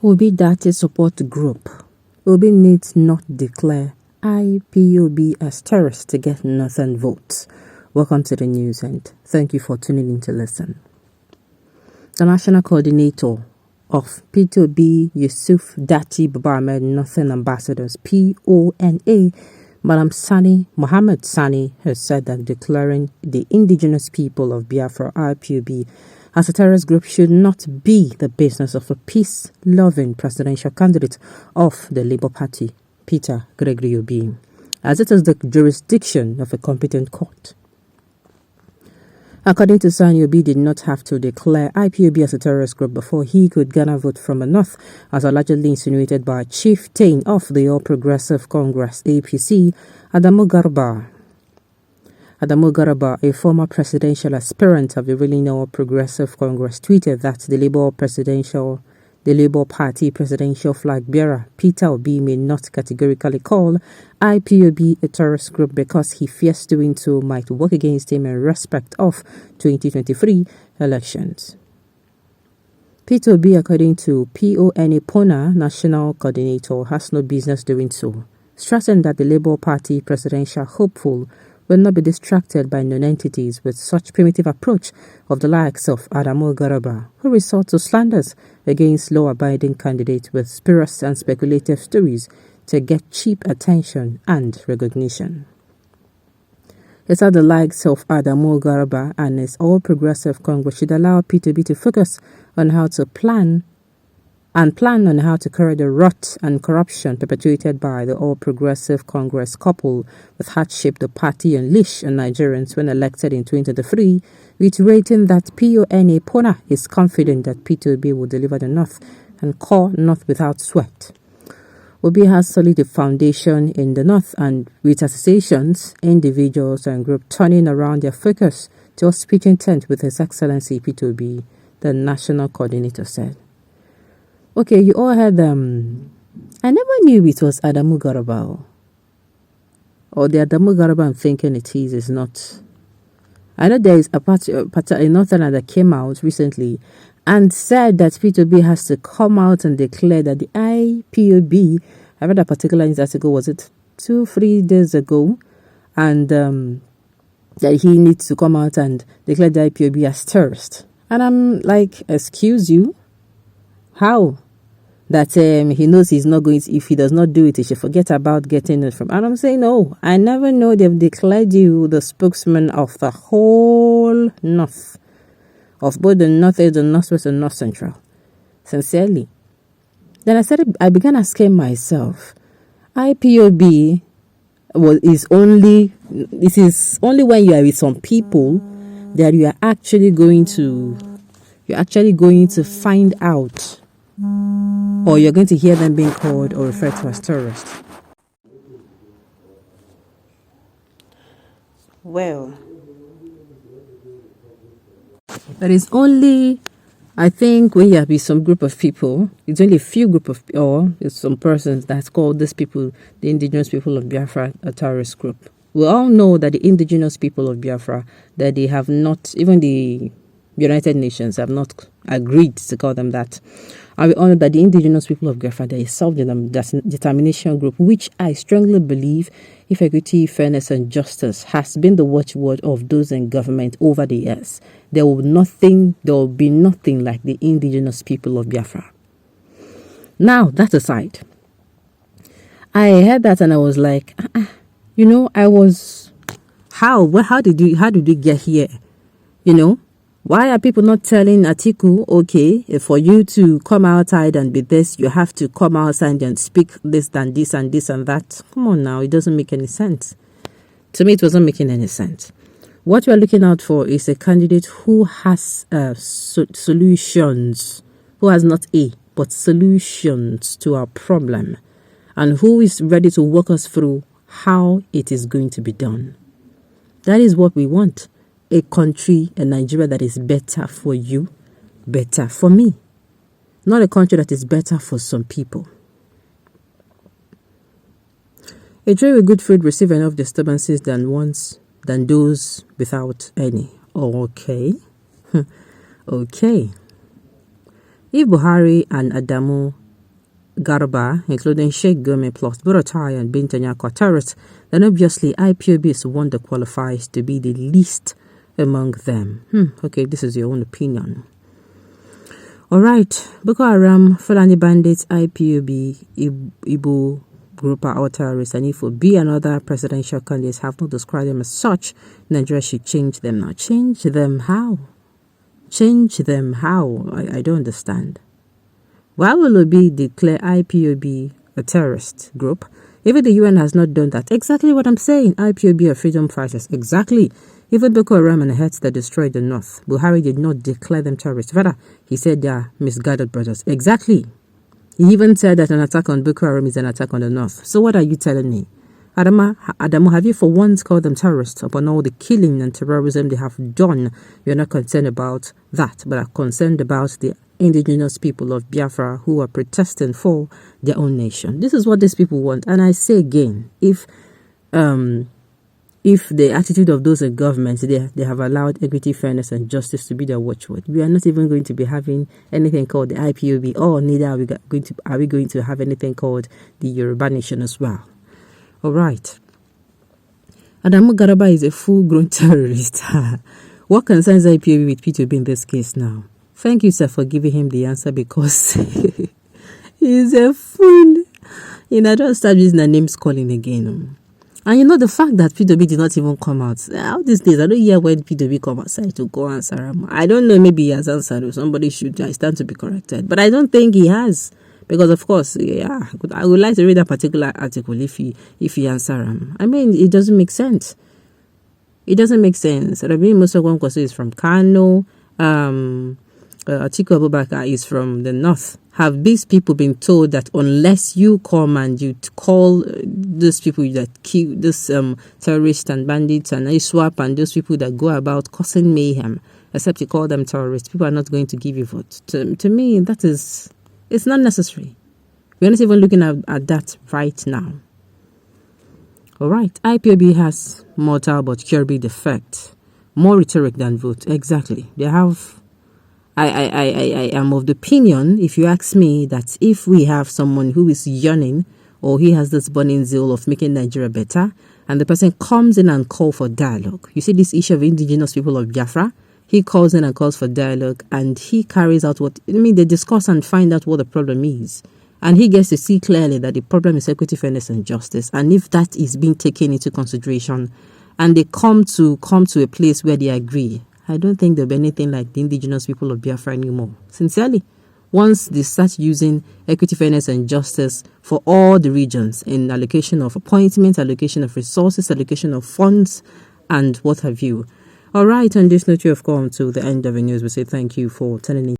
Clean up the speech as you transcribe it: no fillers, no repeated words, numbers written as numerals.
Obi Dati Support Group. Obi needs not declare IPOB as terrorists to get northern votes. Welcome to the news and thank you for tuning in to listen. The National Coordinator of P2B Yusuf Dati Babamed Northern Ambassadors PONA, MALLAM SANI, Mohammed Sani, has said that declaring the indigenous people of Biafra IPOB as a terrorist group should not be the business of a peace-loving presidential candidate of the Labour Party, Peter Gregory Obi, as it is the jurisdiction of a competent court. According to SANI, Obi did not have to declare IPOB as a terrorist group before he could garner vote from the north, as allegedly insinuated by chieftain of the All Progressive Congress APC, ADAMU GARBA. ADAMU GARBA, a former presidential aspirant of the ruling All Progressive Congress, tweeted that the Labour Party presidential flag bearer Peter Obi may not categorically call IPOB a terrorist group because he fears doing so might work against him in respect of 2023 elections. Peter Obi, according to PONA National Coordinator, has no business doing so, stressing that the Labour Party presidential hopeful will not be distracted by non-entities with such primitive approach of the likes of ADAMU GARBA, who resort to slanders against law-abiding candidates with spurious and speculative stories to get cheap attention and recognition. It said the likes of ADAMU GARBA and his All Progressive Congress should allow P2B to focus on how to plan on how to curb the rot and corruption perpetuated by the All Progressive Congress couple with hardship the party unleashed on Nigerians when elected in 2023, reiterating that PONA is confident that P2B will deliver the North and call North without sweat. Obi has solid foundation in the North, and with associations, individuals and groups turning around their focus to a speaking tent with His Excellency P2B, the National Coordinator said. Okay, you all heard them. I never knew it was ADAMU GARBA. Or the ADAMU GARBA I'm thinking it is not. I know there is a northerner that came out recently and said that P2B has to come out and declare that the IPOB, I read a particular news article, was it 2-3 days ago, and that he needs to come out and declare the IPOB as terrorist. And I'm like, excuse you? How? That he knows he's not going to, if he does not do it, he should forget about getting it from. And I'm saying, no, I never know they've declared you the spokesman of the whole North, of both the North-East, the North-West, and North Central. Sincerely. Then I began asking myself, IPOB is only when you are with some people that you're actually going to find out, or you're going to hear them being called or referred to as terrorists. Well, there is only, I think, when you have with some group of people, it's only a few group of, or it's some persons that's called these people, the indigenous people of Biafra, a terrorist group. We all know that the indigenous people of Biafra, that they have not, even the United Nations have not agreed to call them that. And we all know that the indigenous people of Biafra, they are a self-determination group, which I strongly believe, if equity, fairness, and justice has been the watchword of those in government over the years, there will be nothing like the indigenous people of Biafra. Now, that aside, I heard that and I was like, how did you get here? Why are people not telling Atiku, okay, for you to come outside and be this, you have to come outside and speak this and this and this and that? Come on now, it doesn't make any sense. To me, it wasn't making any sense. What we're looking out for is a candidate who has solutions, who has not but solutions to our problem, and who is ready to walk us through how it is going to be done. That is what we want. A country, a Nigeria that is better for you, better for me. Not a country that is better for some people. A tray with good food receive enough disturbances than those without any. Okay. Okay. If Buhari and ADAMU GARBA, including Sheikh Gumi plus Buratai and Bintanyako terrorists, then obviously IPOB is the one that qualifies to be the least among them. Okay, this is your own opinion. Alright, Boko Haram, Fulani bandits, IPOB, Igbo group or terrorists, and if be another presidential candidates have not described them as such, Nigeria should change them now. Change them how? Change them how? I don't understand. Why will Obi declare IPOB a terrorist group? Even the UN has not done that. Exactly what I'm saying. IPOB are freedom fighters. Exactly. Even Boko Haram and the heads that destroyed the north. Buhari did not declare them terrorists. Rather, he said they are misguided brothers. Exactly. He even said that an attack on Boko Haram is an attack on the north. So what are you telling me? Adamu, have you for once called them terrorists upon all the killing and terrorism they have done? You're not concerned about that, but are concerned about the indigenous people of Biafra who are protesting for their own nation. This is what these people want. And I say again, if the attitude of those in government, they have allowed equity, fairness, and justice to be their watchword, we are not even going to be having anything called the IPOB, or neither are we going to have anything called the Yoruba Nation as well. All right. Adamu Garba is a full-grown terrorist. What concerns IPOB with P2B in this case now? Thank you, sir, for giving him the answer, because he's a fool. Don't start using the names calling again. And the fact that P2B did not even come out. All these days, I don't hear when P2B come outside to go answer him. I don't know, maybe he has answered or somebody should. I stand to be corrected. But I don't think he has. Because, of course, I would like to read that particular article if he answer him. I mean, it doesn't make sense. It doesn't make sense. Rabi Musa Gwankoso is from Kano. Atiku Abubakar is from the north. Have these people been told that unless you come and you call those people that kill those terrorists and bandits and ISWAP and those people that go about causing mayhem, except you call them terrorists, people are not going to give you vote? To me, that is... It's not necessary. We're not even looking at that right now. All right. IPOB has mortal but curable defect. More rhetoric than vote. Exactly. They have... I am of the opinion, if you ask me, that if we have someone who is yearning or he has this burning zeal of making Nigeria better, and the person comes in and calls for dialogue. You see this issue of indigenous people of Biafra? He calls in and calls for dialogue, and he carries out they discuss and find out what the problem is. And he gets to see clearly that the problem is equity, fairness, and justice. And if that is being taken into consideration, and they come to a place where they agree, I don't think there'll be anything like the indigenous people of Biafra anymore. Sincerely. Once they start using equity, fairness, and justice for all the regions in allocation of appointments, allocation of resources, allocation of funds, and what have you. All right, on this note, you have come to the end of the news. We say thank you for tuning in.